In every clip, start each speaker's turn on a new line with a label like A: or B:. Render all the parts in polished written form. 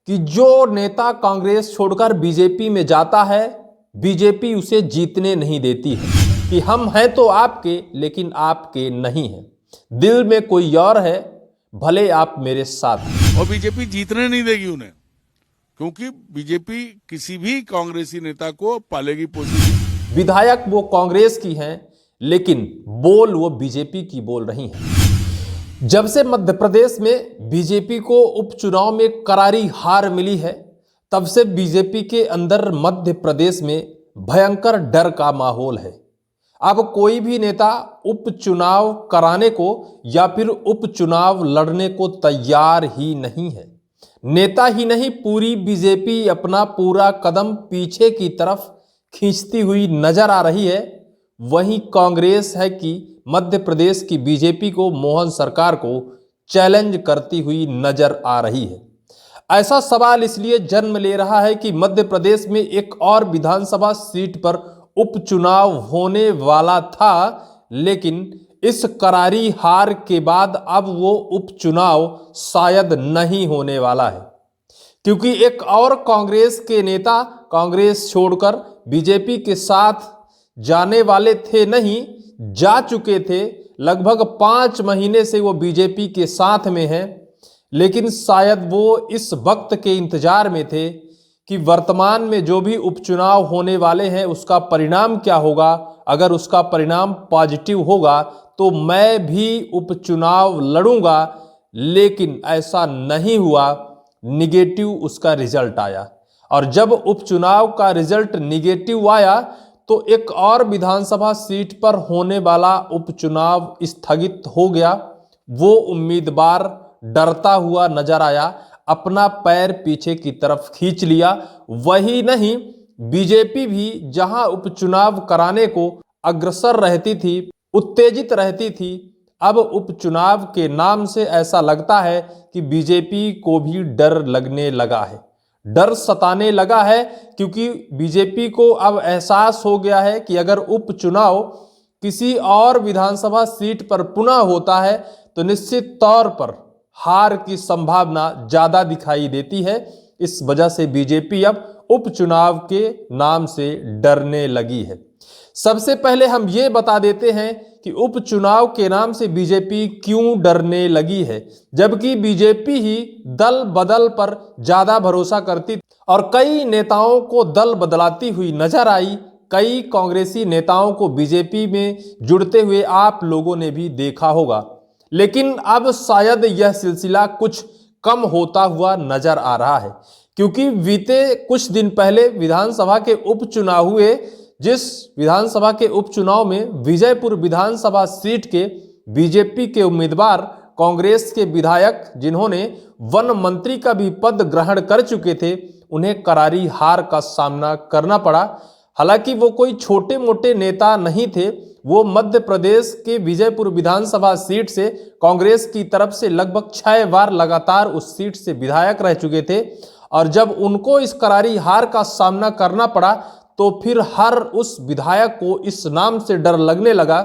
A: कि जो नेता कांग्रेस छोड़कर बीजेपी में जाता है, बीजेपी उसे जीतने नहीं देती है कि हम हैं तो आपके, लेकिन आपके नहीं हैं, दिल में कोई और है, भले आप मेरे साथ हैं।
B: और बीजेपी जीतने नहीं देगी उन्हें, क्योंकि बीजेपी किसी भी कांग्रेसी नेता को पालेगी पोसेगी।
A: विधायक वो कांग्रेस की हैं, लेकिन बोल वो बीजेपी की बोल रही हैं। जब से मध्य प्रदेश में बीजेपी को उपचुनाव में करारी हार मिली है, तब से बीजेपी के अंदर मध्य प्रदेश में भयंकर डर का माहौल है। अब कोई भी नेता उपचुनाव कराने को या फिर उपचुनाव लड़ने को तैयार ही नहीं है। नेता ही नहीं, पूरी बीजेपी अपना पूरा कदम पीछे की तरफ खींचती हुई नजर आ रही है। वहीं कांग्रेस है कि मध्य प्रदेश की बीजेपी को, मोहन सरकार को चैलेंज करती हुई नजर आ रही है। ऐसा सवाल इसलिए जन्म ले रहा है कि मध्य प्रदेश में एक और विधानसभा सीट पर उपचुनाव होने वाला था, लेकिन इस करारी हार के बाद अब वो उपचुनाव शायद नहीं होने वाला है, क्योंकि एक और कांग्रेस के नेता कांग्रेस छोड़कर बीजेपी के साथ जाने वाले थे, नहीं जा चुके थे। लगभग 5 महीने से वो बीजेपी के साथ में हैं, लेकिन शायद वो इस वक्त के इंतजार में थे कि वर्तमान में जो भी उपचुनाव होने वाले हैं उसका परिणाम क्या होगा। अगर उसका परिणाम पॉजिटिव होगा तो मैं भी उपचुनाव लड़ूंगा, लेकिन ऐसा नहीं हुआ। निगेटिव उसका रिजल्ट आया, और जब उपचुनाव का रिजल्ट निगेटिव आया तो एक और विधानसभा सीट पर होने वाला उपचुनाव स्थगित हो गया। वो उम्मीदवार डरता हुआ नजर आया, अपना पैर पीछे की तरफ खींच लिया। वही नहीं, बीजेपी भी जहां उपचुनाव कराने को अग्रसर रहती थी, उत्तेजित रहती थी, अब उपचुनाव के नाम से ऐसा लगता है कि बीजेपी को भी डर लगने लगा है, डर सताने लगा है, क्योंकि बीजेपी को अब एहसास हो गया है कि अगर उपचुनाव किसी और विधानसभा सीट पर पुनः होता है तो निश्चित तौर पर हार की संभावना ज्यादा दिखाई देती है। इस वजह से बीजेपी अब उपचुनाव के नाम से डरने लगी है। सबसे पहले हम ये बता देते हैं कि उपचुनाव के नाम से बीजेपी क्यों डरने लगी है, जबकि बीजेपी ही दल बदल पर ज्यादा भरोसा करती और कई नेताओं को दल बदलाती हुई नजर आई। कई कांग्रेसी नेताओं को बीजेपी में जुड़ते हुए आप लोगों ने भी देखा होगा, लेकिन अब शायद यह सिलसिला कुछ कम होता हुआ नजर आ रहा है, क्योंकि बीते कुछ दिन पहले विधानसभा के उपचुनाव हुए, जिस विधानसभा के उपचुनाव में विजयपुर विधानसभा सीट के बीजेपी के उम्मीदवार कांग्रेस के विधायक, जिन्होंने वन मंत्री का भी पद ग्रहण कर चुके थे, उन्हें करारी हार का सामना करना पड़ा। हालांकि वो कोई छोटे मोटे नेता नहीं थे, वो मध्य प्रदेश के विजयपुर विधानसभा सीट से कांग्रेस की तरफ से लगभग 6 बार लगातार उस सीट से विधायक रह चुके थे, और जब उनको इस करारी हार का सामना करना पड़ा तो फिर हर उस विधायक को इस नाम से डर लगने लगा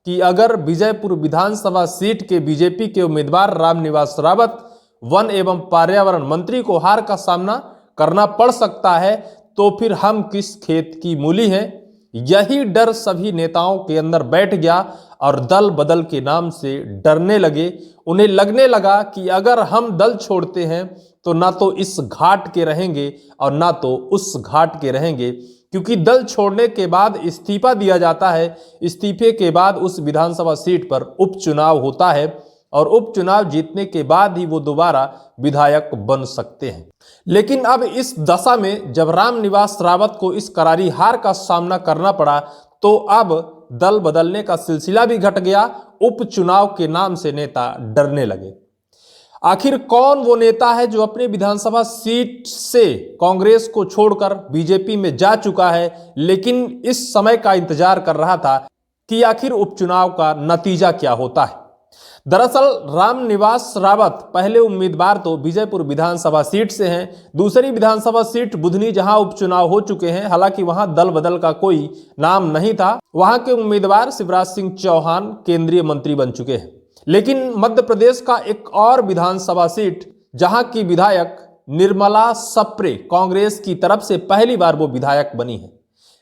A: कि अगर विजयपुर विधानसभा सीट के बीजेपी के उम्मीदवार रामनिवास रावत वन एवं पर्यावरण मंत्री को हार का सामना करना पड़ सकता है, तो फिर हम किस खेत की मूली हैं। यही डर सभी नेताओं के अंदर बैठ गया और दल बदल के नाम से डरने लगे। उन्हें लगने लगा कि अगर हम दल छोड़ते हैं तो ना तो इस घाट के रहेंगे और ना तो उस घाट के रहेंगे, क्योंकि दल छोड़ने के बाद इस्तीफा दिया जाता है, इस्तीफे के बाद उस विधानसभा सीट पर उपचुनाव होता है और उपचुनाव जीतने के बाद ही वो दोबारा विधायक बन सकते हैं। लेकिन अब इस दशा में जब रामनिवास रावत को इस करारी हार का सामना करना पड़ा, तो अब दल बदलने का सिलसिला भी घट गया। उपचुनाव के नाम से नेता डरने लगे। आखिर कौन वो नेता है जो अपने विधानसभा सीट से कांग्रेस को छोड़कर बीजेपी में जा चुका है, लेकिन इस समय का इंतजार कर रहा था कि आखिर उपचुनाव का नतीजा क्या होता है। दरअसल रामनिवास रावत पहले उम्मीदवार तो विजयपुर विधानसभा सीट से हैं, दूसरी विधानसभा सीट बुधनी जहां उपचुनाव हो चुके हैं, हालांकि वहां दल बदल का कोई नाम नहीं था। वहां के उम्मीदवार शिवराज सिंह चौहान केंद्रीय मंत्री बन चुके हैं। लेकिन मध्य प्रदेश का एक और विधानसभा सीट, जहां की विधायक निर्मला सप्रे कांग्रेस की तरफ से पहली बार वो विधायक बनी है,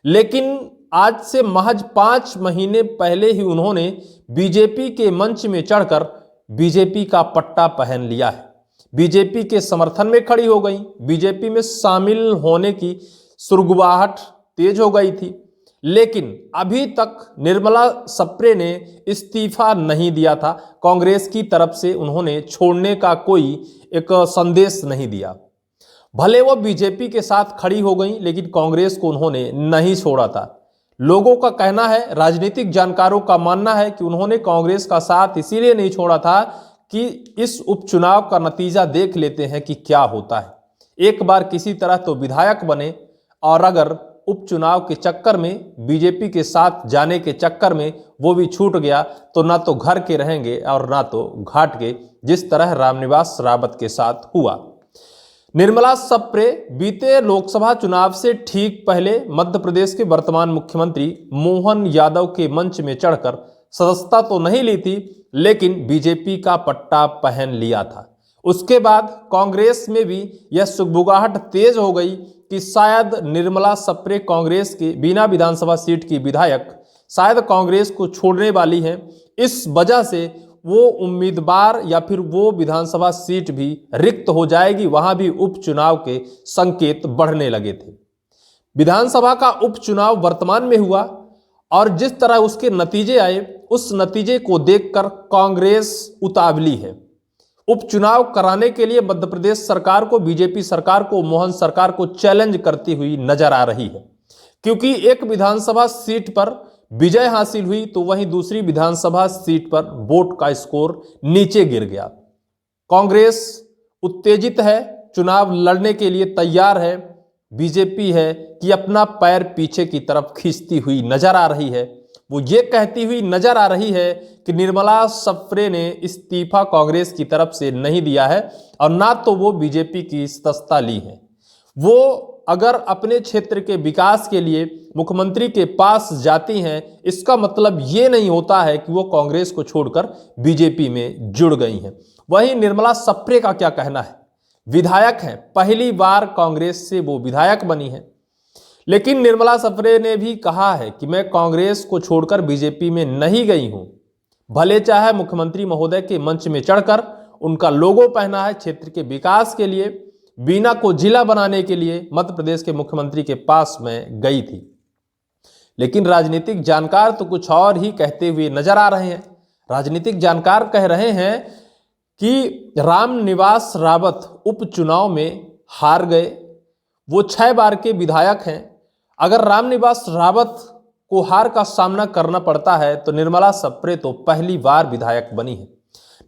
A: लेकिन आज से महज 5 महीने पहले ही उन्होंने बीजेपी के मंच में चढ़कर बीजेपी का पट्टा पहन लिया है। बीजेपी के समर्थन में खड़ी हो गई, बीजेपी में शामिल होने की सुरगुवाहट तेज हो गई थी। लेकिन अभी तक निर्मला सप्रे ने इस्तीफा नहीं दिया था, कांग्रेस की तरफ से उन्होंने छोड़ने का कोई एक संदेश नहीं दिया। भले वो बीजेपी के साथ खड़ी हो गई, लेकिन कांग्रेस को उन्होंने नहीं छोड़ा था। लोगों का कहना है, राजनीतिक जानकारों का मानना है कि उन्होंने कांग्रेस का साथ इसीलिए नहीं छोड़ा था कि इस उपचुनाव का नतीजा देख लेते हैं कि क्या होता है। एक बार किसी तरह तो विधायक बने, और अगर उपचुनाव के चक्कर में, बीजेपी के साथ जाने के चक्कर में वो भी छूट गया तो ना तो घर के रहेंगे और ना तो घाट के, जिस तरह रामनिवास रावत के साथ हुआ। निर्मला सप्रे बीते लोकसभा चुनाव से ठीक पहले मध्य प्रदेश के वर्तमान मुख्यमंत्री मोहन यादव के मंच में चढ़कर सदस्यता तो नहीं ली थी, लेकिन बीजेपी का पट्टा पहन लिया था। उसके बाद कांग्रेस में भी यह सुगबुगाहट तेज हो गई कि शायद निर्मला सप्रे कांग्रेस के बिना विधानसभा सीट की विधायक शायद कांग्रेस को छोड़ने वाली हैं। इस वजह से वो उम्मीदवार या फिर वो विधानसभा सीट भी रिक्त हो जाएगी, वहां भी उपचुनाव के संकेत बढ़ने लगे थे। विधानसभा का उपचुनाव वर्तमान में हुआ और जिस तरह उसके नतीजे आए, उस नतीजे को देखकर कांग्रेस उतावली है। उपचुनाव कराने के लिए मध्य प्रदेश सरकार को, बीजेपी सरकार को, मोहन सरकार को चैलेंज करती हुई नजर आ रही है, क्योंकि एक विधानसभा सीट पर विजय हासिल हुई तो वहीं दूसरी विधानसभा सीट पर वोट का स्कोर नीचे गिर गया। कांग्रेस उत्तेजित है, चुनाव लड़ने के लिए तैयार है। बीजेपी है कि अपना पैर पीछे की तरफ खींचती हुई नजर आ रही है। वो ये कहती हुई नजर आ रही है कि निर्मला सप्रे ने इस्तीफा कांग्रेस की तरफ से नहीं दिया है और ना तो वो बीजेपी की सदस्यता ली है। वो अगर अपने क्षेत्र के विकास के लिए मुख्यमंत्री के पास जाती हैं, इसका मतलब ये नहीं होता है कि वो कांग्रेस को छोड़कर बीजेपी में जुड़ गई हैं। वहीं निर्मला सप्रे का क्या कहना है? विधायक हैं, पहली बार कांग्रेस से वो विधायक बनी है, लेकिन निर्मला सप्रे ने भी कहा है कि मैं कांग्रेस को छोड़कर बीजेपी में नहीं गई हूं। भले चाहे मुख्यमंत्री महोदय के मंच में चढ़कर उनका लोगो पहना है, क्षेत्र के विकास के लिए, बीना को जिला बनाने के लिए मध्य प्रदेश के मुख्यमंत्री के पास में गई थी, लेकिन राजनीतिक जानकार तो कुछ और ही कहते हुए नजर आ रहे हैं। राजनीतिक जानकार कह रहे हैं कि रामनिवास रावत उपचुनाव में हार गए। वो 6 बार के विधायक हैं। अगर रामनिवास रावत को हार का सामना करना पड़ता है तो निर्मला सप्रे तो पहली बार विधायक बनी है।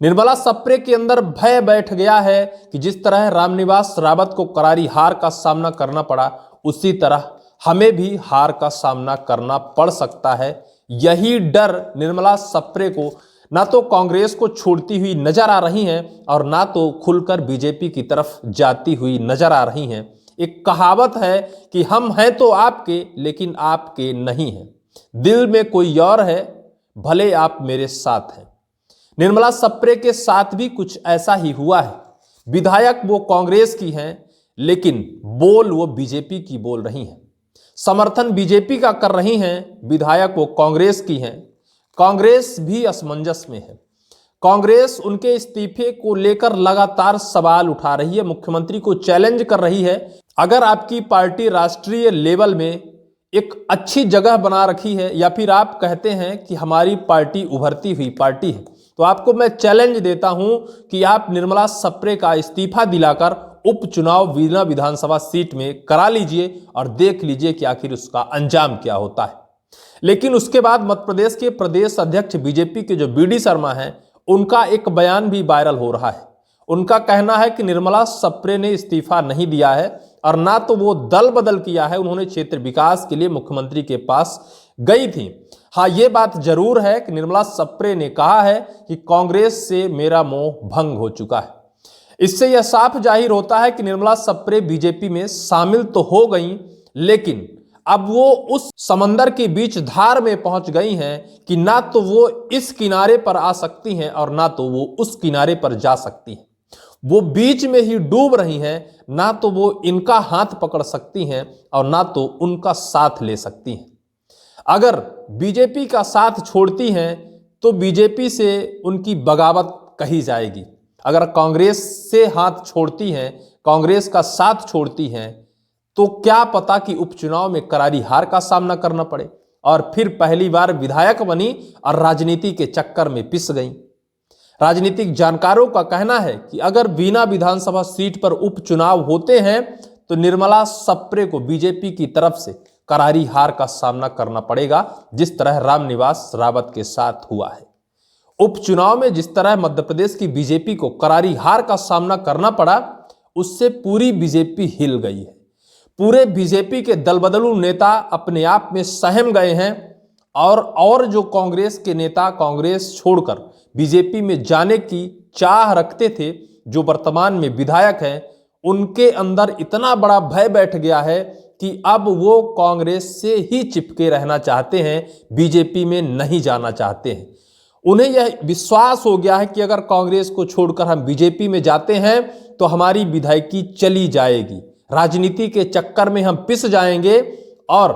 A: निर्मला सप्रे के अंदर भय बैठ गया है कि जिस तरह रामनिवास रावत को करारी हार का सामना करना पड़ा, उसी तरह हमें भी हार का सामना करना पड़ सकता है। यही डर निर्मला सप्रे को ना तो कांग्रेस को छोड़ती हुई नजर आ रही हैं और ना तो खुलकर बीजेपी की तरफ जाती हुई नजर आ रही हैं। एक कहावत है कि हम हैं तो आपके, लेकिन आपके नहीं हैं, दिल में कोई और है, भले आप मेरे साथ हैं। निर्मला सप्रे के साथ भी कुछ ऐसा ही हुआ है। विधायक वो कांग्रेस की हैं, लेकिन बोल वो बीजेपी की बोल रही हैं, समर्थन बीजेपी का कर रही हैं। विधायक वो कांग्रेस की हैं। कांग्रेस भी असमंजस में है। कांग्रेस उनके इस्तीफे को लेकर लगातार सवाल उठा रही है, मुख्यमंत्री को चैलेंज कर रही है। अगर आपकी पार्टी राष्ट्रीय लेवल में एक अच्छी जगह बना रखी है, या फिर आप कहते हैं कि हमारी पार्टी उभरती हुई पार्टी है, तो आपको मैं चैलेंज देता हूं कि आप निर्मला सप्रे का इस्तीफा दिलाकर उपचुनाव बिना विधानसभा सीट में करा लीजिए और देख लीजिए कि आखिर उसका अंजाम क्या होता है। लेकिन उसके बाद मध्य प्रदेश के प्रदेश अध्यक्ष बीजेपी के जो बीडी शर्मा हैं, उनका एक बयान भी वायरल हो रहा है। उनका कहना है कि निर्मला सप्रे ने इस्तीफा नहीं दिया है और ना तो वो दल बदल किया है, उन्होंने क्षेत्र विकास के लिए मुख्यमंत्री के पास गई थी। हाँ, ये बात जरूर है कि निर्मला सप्रे ने कहा है कि कांग्रेस से मेरा मोह भंग हो चुका है। इससे यह साफ जाहिर होता है कि निर्मला सप्रे बीजेपी में शामिल तो हो गई, लेकिन अब वो उस समंदर के बीच धार में पहुंच गई हैं कि ना तो वो इस किनारे पर आ सकती हैं और ना तो वो उस किनारे पर जा सकती हैं। वो बीच में ही डूब रही हैं, ना तो वो इनका हाथ पकड़ सकती हैं और ना तो उनका साथ ले सकती हैं। अगर बीजेपी का साथ छोड़ती हैं तो बीजेपी से उनकी बगावत कही जाएगी। अगर कांग्रेस से हाथ छोड़ती हैं, कांग्रेस का साथ छोड़ती हैं, तो क्या पता कि उपचुनाव में करारी हार का सामना करना पड़े और फिर पहली बार विधायक बनी और राजनीति के चक्कर में पिस गई। राजनीतिक जानकारों का कहना है कि अगर बीना विधानसभा सीट पर उपचुनाव होते हैं तो निर्मला सप्रे को बीजेपी की तरफ से करारी हार का सामना करना पड़ेगा, जिस तरह रामनिवास रावत के साथ हुआ है। उपचुनाव में जिस तरह मध्य प्रदेश की बीजेपी को करारी हार का सामना करना पड़ा, उससे पूरी बीजेपी हिल गई है। पूरे बीजेपी के दलबदलू नेता अपने आप में सहम गए हैं और जो कांग्रेस के नेता कांग्रेस छोड़कर बीजेपी में जाने की चाह रखते थे, जो वर्तमान में विधायक हैं, उनके अंदर इतना बड़ा भय बैठ गया है कि अब वो कांग्रेस से ही चिपके रहना चाहते हैं, बीजेपी में नहीं जाना चाहते हैं। उन्हें यह विश्वास हो गया है कि अगर कांग्रेस को छोड़कर हम बीजेपी में जाते हैं तो हमारी विधायकी चली जाएगी, राजनीति के चक्कर में हम पिस जाएंगे और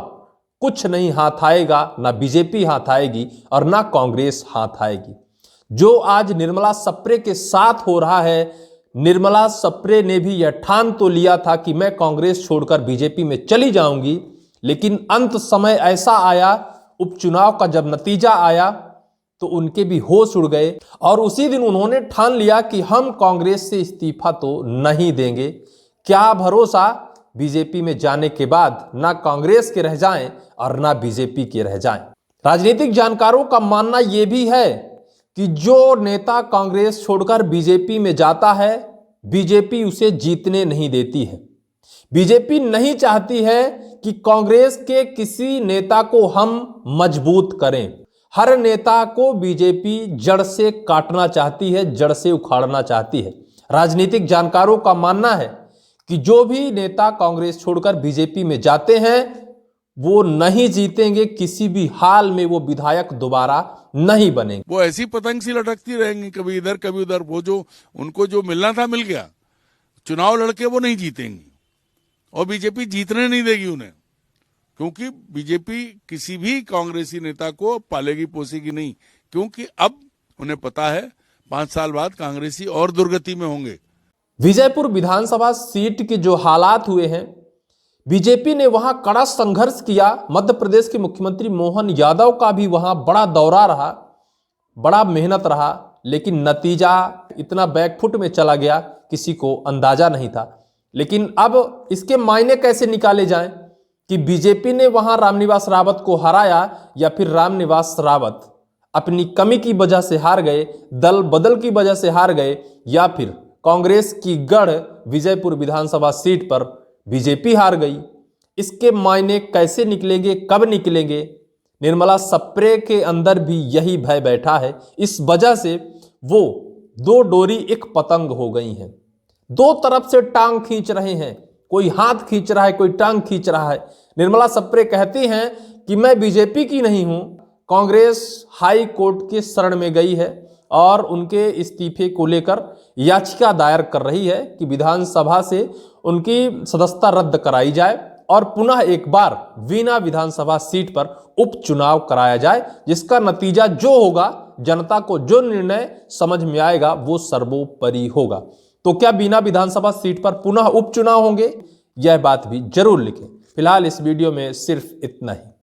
A: कुछ नहीं हाथ आएगा, ना बीजेपी हाथ आएगी और ना कांग्रेस हाथ आएगी। जो आज निर्मला सप्रे के साथ हो रहा है, निर्मला सप्रे ने भी यह ठान तो लिया था कि मैं कांग्रेस छोड़कर बीजेपी में चली जाऊंगी, लेकिन अंत समय ऐसा आया, उपचुनाव का जब नतीजा आया तो उनके भी होश उड़ गए और उसी दिन उन्होंने ठान लिया कि हम कांग्रेस से इस्तीफा तो नहीं देंगे। क्या भरोसा बीजेपी में जाने के बाद ना कांग्रेस के रह जाएं और ना बीजेपी के रह जाएं। राजनीतिक जानकारों का मानना यह भी है कि जो नेता कांग्रेस छोड़कर बीजेपी में जाता है, बीजेपी उसे जीतने नहीं देती है। बीजेपी नहीं चाहती है कि कांग्रेस के किसी नेता को हम मजबूत करें। हर नेता को बीजेपी जड़ से काटना चाहती है, जड़ से उखाड़ना चाहती है। राजनीतिक जानकारों का मानना है कि जो भी नेता कांग्रेस छोड़कर बीजेपी में जाते हैं वो नहीं जीतेंगे, किसी भी हाल में वो विधायक दोबारा नहीं बनेंगे।
B: वो ऐसी पतंग सी लटकती रहेंगी, कभी इधर कभी उधर। वो जो उनको जो मिलना था मिल गया, चुनाव लड़के वो नहीं जीतेंगी और बीजेपी जीतने नहीं देगी उन्हें, क्योंकि बीजेपी किसी भी कांग्रेसी नेता को पालेगी पोसेगी नहीं, क्योंकि अब उन्हें पता है 5 साल बाद कांग्रेसी और दुर्गति में होंगे।
A: विजयपुर विधानसभा सीट के जो हालात हुए हैं, बीजेपी ने वहां कड़ा संघर्ष किया। मध्य प्रदेश के मुख्यमंत्री मोहन यादव का भी वहां बड़ा दौरा रहा, बड़ा मेहनत रहा, लेकिन नतीजा इतना बैकफुट में चला गया, किसी को अंदाजा नहीं था। लेकिन अब इसके मायने कैसे निकाले जाएं कि बीजेपी ने वहां रामनिवास रावत को हराया या फिर रामनिवास रावत अपनी कमी की वजह से हार गए, दल बदल की वजह से हार गए, या फिर कांग्रेस की गढ़ विजयपुर विधानसभा सीट पर बीजेपी हार गई। इसके मायने कैसे निकलेंगे, कब निकलेंगे? निर्मला सप्रे के अंदर भी यही भय बैठा है। इस वजह से वो दो डोरी एक पतंग हो गई हैं, दो तरफ से टांग खींच रहे हैं। कोई हाथ खींच रहा है, कोई टांग खींच रहा है। निर्मला सप्रे कहती हैं कि मैं बीजेपी की नहीं हूं। कांग्रेस हाई कोर्ट के शरण में गई है और उनके इस्तीफे को लेकर याचिका दायर कर रही है कि विधानसभा से उनकी सदस्यता रद्द कराई जाए और पुनः एक बार बीना विधानसभा सीट पर उपचुनाव कराया जाए, जिसका नतीजा जो होगा, जनता को जो निर्णय समझ में आएगा वो सर्वोपरि होगा। तो क्या बीना विधानसभा सीट पर पुनः उपचुनाव होंगे? यह बात भी जरूर लिखें। फिलहाल इस वीडियो में सिर्फ इतना ही।